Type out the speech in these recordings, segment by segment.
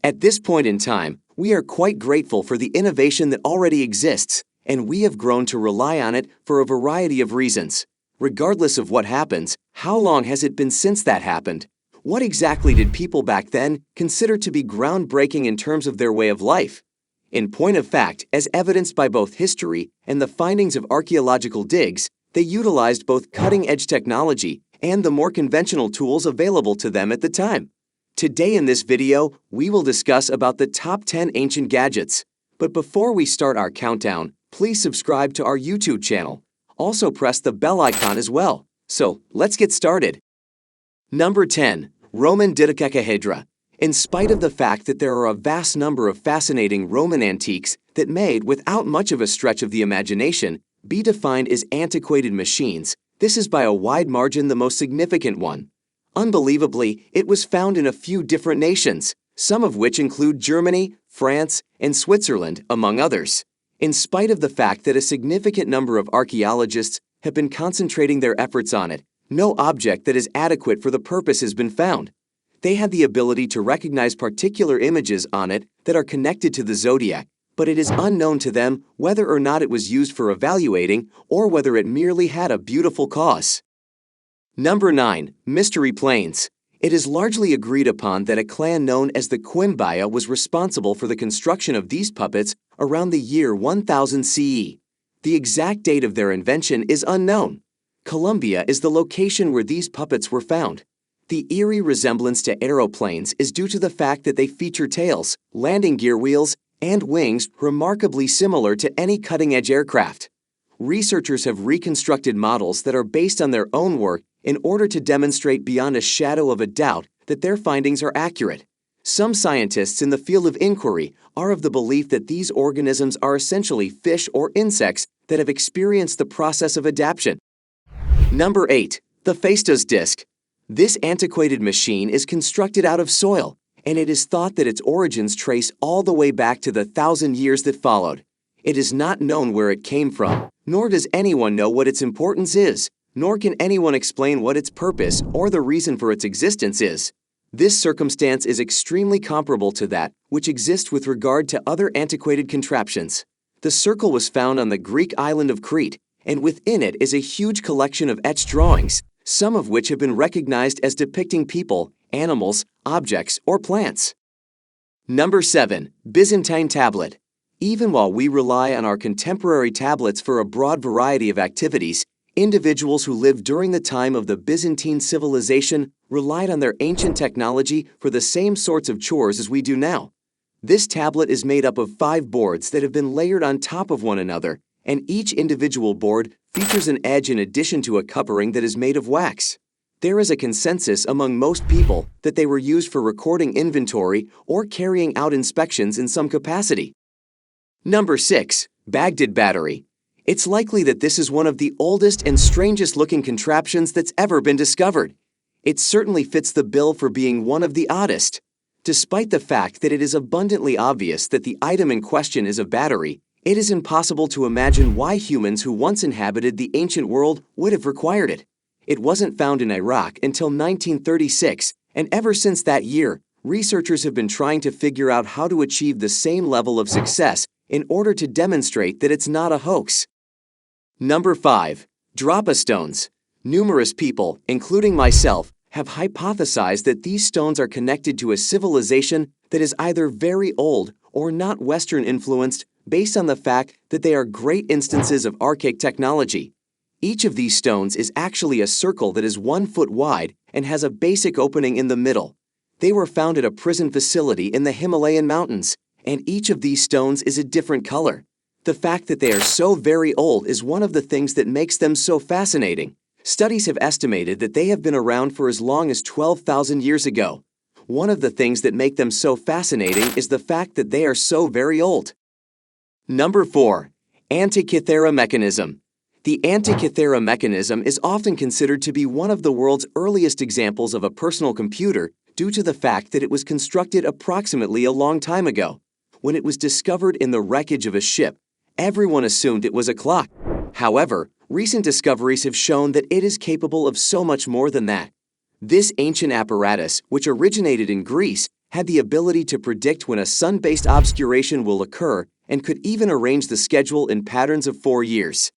At this point in time, we are quite grateful for the innovation that already exists, and we have grown to rely on it for a variety of reasons. Regardless of what happens, how long has it been since that happened? What exactly did people back then consider to be groundbreaking in terms of their way of life? In point of fact, as evidenced by both history and the findings of archaeological digs, they utilized both cutting-edge technology and the more conventional tools available to them at the time. Today in this video, we will discuss about the top 10 ancient gadgets. But before we start our countdown, please subscribe to our YouTube channel. Also press the bell icon as well. So, let's get started. Number 10. Roman dodecahedra. In spite of the fact that there are a vast number of fascinating Roman antiques that may, without much of a stretch of the imagination, be defined as antiquated machines, this is by a wide margin the most significant one. Unbelievably, it was found in a few different nations, some of which include Germany, France, and Switzerland, among others. In spite of the fact that a significant number of archaeologists have been concentrating their efforts on it, no object that is adequate for the purpose has been found. They had the ability to recognize particular images on it that are connected to the zodiac, but it is unknown to them whether or not it was used for evaluating or whether it merely had a beautiful cause. Number 9. Mystery Planes. It is largely agreed upon that a clan known as the Quimbaya was responsible for the construction of these puppets around the year 1000 CE. The exact date of their invention is unknown. Colombia is the location where these puppets were found. The eerie resemblance to aeroplanes is due to the fact that they feature tails, landing gear wheels, and wings remarkably similar to any cutting-edge aircraft. Researchers have reconstructed models that are based on their own work in order to demonstrate beyond a shadow of a doubt that their findings are accurate. Some scientists in the field of inquiry are of the belief that these organisms are essentially fish or insects that have experienced the process of adaptation. Number 8. The Phaistos disc. This antiquated machine is constructed out of soil, and it is thought that its origins trace all the way back to the 1,000 years that followed. It is not known where it came from, nor does anyone know what its importance is, nor can anyone explain what its purpose or the reason for its existence is. This circumstance is extremely comparable to that which exists with regard to other antiquated contraptions. The circle was found on the Greek island of Crete, and within it is a huge collection of etched drawings, some of which have been recognized as depicting people, animals, objects, or plants. Number 7. Byzantine tablet. Even while we rely on our contemporary tablets for a broad variety of activities, individuals who lived during the time of the Byzantine civilization relied on their ancient technology for the same sorts of chores as we do now. This tablet is made up of 5 boards that have been layered on top of one another, and each individual board features an edge in addition to a covering that is made of wax. There is a consensus among most people that they were used for recording inventory or carrying out inspections in some capacity. Number 6. Baghdad battery. It's likely that this is one of the oldest and strangest looking contraptions that's ever been discovered. It certainly fits the bill for being one of the oddest. Despite the fact that it is abundantly obvious that the item in question is a battery, it is impossible to imagine why humans who once inhabited the ancient world would have required it. It wasn't found in Iraq until 1936, and ever since that year, researchers have been trying to figure out how to achieve the same level of success in order to demonstrate that it's not a hoax. Number 5. Drapa stones. Numerous people, including myself, have hypothesized that these stones are connected to a civilization that is either very old or not Western-influenced, based on the fact that they are great instances of archaic technology. Each of these stones is actually a circle that is 1 foot wide and has a basic opening in the middle. They were found at a prison facility in the Himalayan mountains, and each of these stones is a different color. The fact that they are so very old is one of the things that makes them so fascinating. Studies have estimated that they have been around for as long as 12,000 years ago. One of the things that make them so fascinating is the fact that they are so very old. Number 4. Antikythera mechanism. The Antikythera mechanism is often considered to be one of the world's earliest examples of a personal computer due to the fact that it was constructed approximately a long time ago. When it was discovered in the wreckage of a ship, everyone assumed it was a clock. However, recent discoveries have shown that it is capable of so much more than that. This ancient apparatus, which originated in Greece, had the ability to predict when a sun-based obscuration will occur and could even arrange the schedule in patterns of 4 years.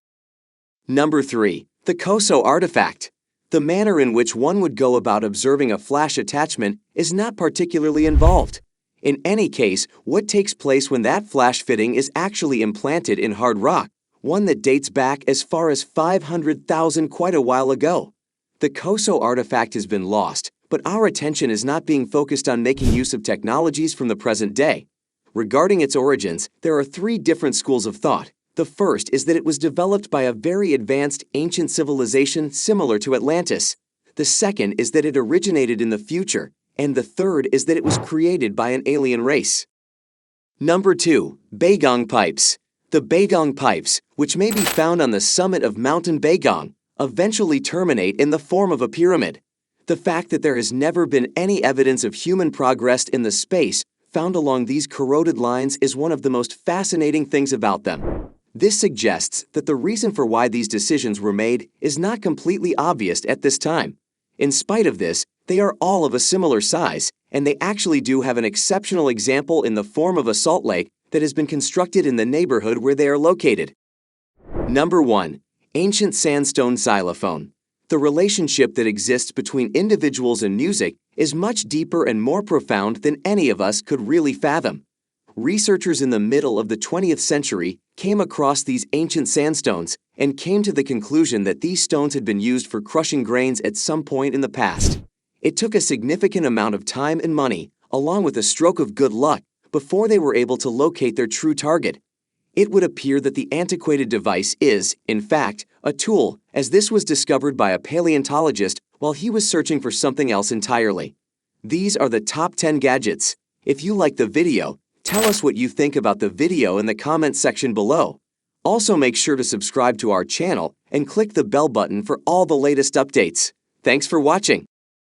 Number 3. The COSO artifact. The manner in which one would go about observing a flash attachment is not particularly involved. In any case, what takes place when that flash fitting is actually implanted in hard rock, one that dates back as far as 500,000 quite a while ago. The COSO artifact has been lost, but our attention is not being focused on making use of technologies from the present day. Regarding its origins, there are 3 different schools of thought. The first is that it was developed by a very advanced ancient civilization similar to Atlantis. The second is that it originated in the future, and the third is that it was created by an alien race. Number 2. Baigong Pipes. The Baigong Pipes, which may be found on the summit of Mountain Baigong, eventually terminate in the form of a pyramid. The fact that there has never been any evidence of human progress in the space found along these corroded lines is one of the most fascinating things about them. This suggests that the reason for why these decisions were made is not completely obvious at this time. In spite of this, they are all of a similar size, and they actually do have an exceptional example in the form of a salt lake that has been constructed in the neighborhood where they are located. Number 1. Ancient sandstone xylophone. The relationship that exists between individuals and music is much deeper and more profound than any of us could really fathom. Researchers in the middle of the 20th century came across these ancient sandstones and came to the conclusion that these stones had been used for crushing grains at some point in the past. It took a significant amount of time and money, along with a stroke of good luck, before they were able to locate their true target. It would appear that the antiquated device is, in fact, a tool, as this was discovered by a paleontologist while he was searching for something else entirely. These are the top 10 gadgets. If you like the video, tell us what you think about the video in the comments section below. Also, make sure to subscribe to our channel and click the bell button for all the latest updates. Thanks for watching.